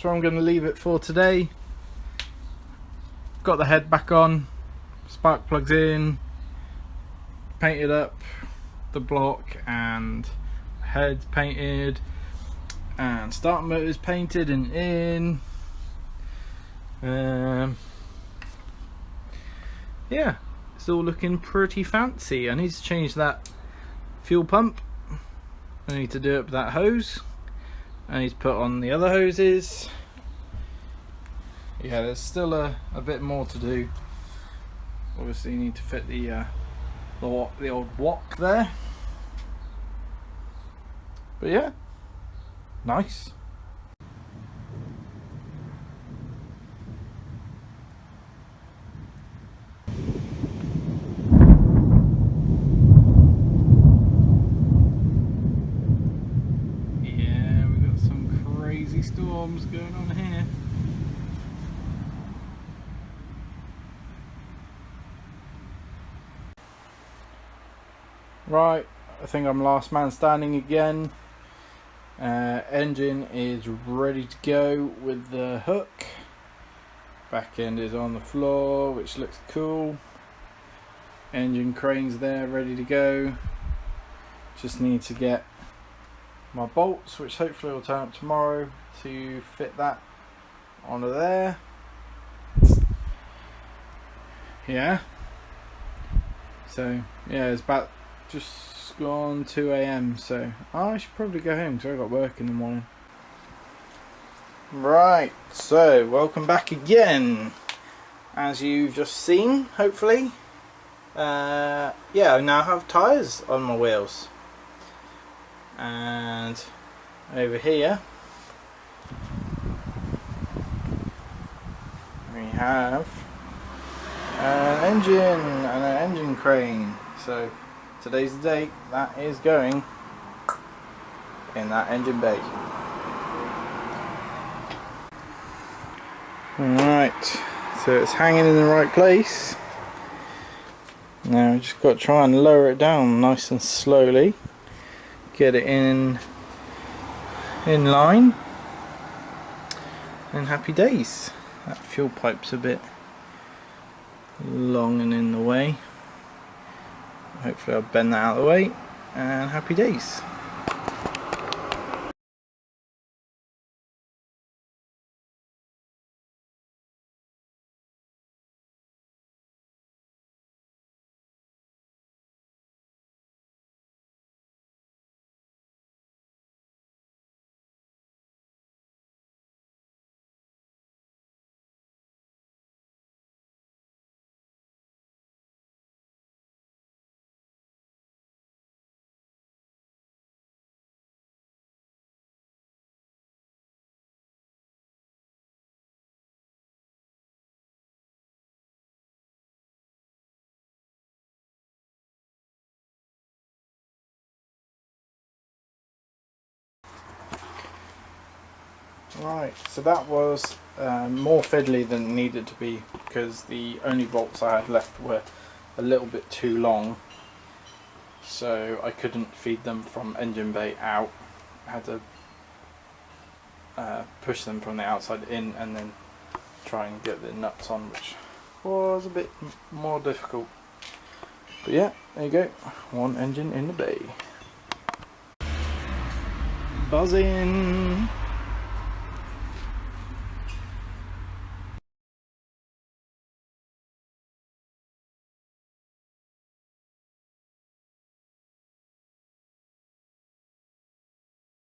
that's where I'm going to leave it for today. Got the head back on, spark plugs in, painted up the block and heads painted, and starter motors painted and in. Yeah, it's all looking pretty fancy. I need to change that fuel pump. I need to do up that hose. I need to put on the other hoses. Yeah, there's still a bit more to do. Obviously you need to fit the old wok there. But yeah, nice. Yeah, we've got some crazy storms going on here. Right, I think I'm last man standing again. Engine is ready to go with the hook. Back end is on the floor, which looks cool. Engine crane's there, ready to go. Just need to get my bolts, which hopefully will turn up tomorrow, to fit that onto there. Yeah. So yeah, it's about just gone 2 AM, so I should probably go home because I've got work in the morning. Right, so welcome back again. As you've just seen, hopefully, yeah, I now have tyres on my wheels, and over here we have an engine and an engine crane. So today's the date that is going in that engine bay. Alright, so it's hanging in the right place. Now we just got to try and lower it down nice and slowly, get it in line, and happy days. That fuel pipe's a bit long and in the way. Hopefully I'll bend that out of the way, and happy days. Right, so that was more fiddly than it needed to be, because the only bolts I had left were a little bit too long, so I couldn't feed them from engine bay out. I had to push them from the outside in and then try and get the nuts on, which was a bit more difficult. But yeah, there you go, one engine in the bay. Buzzing!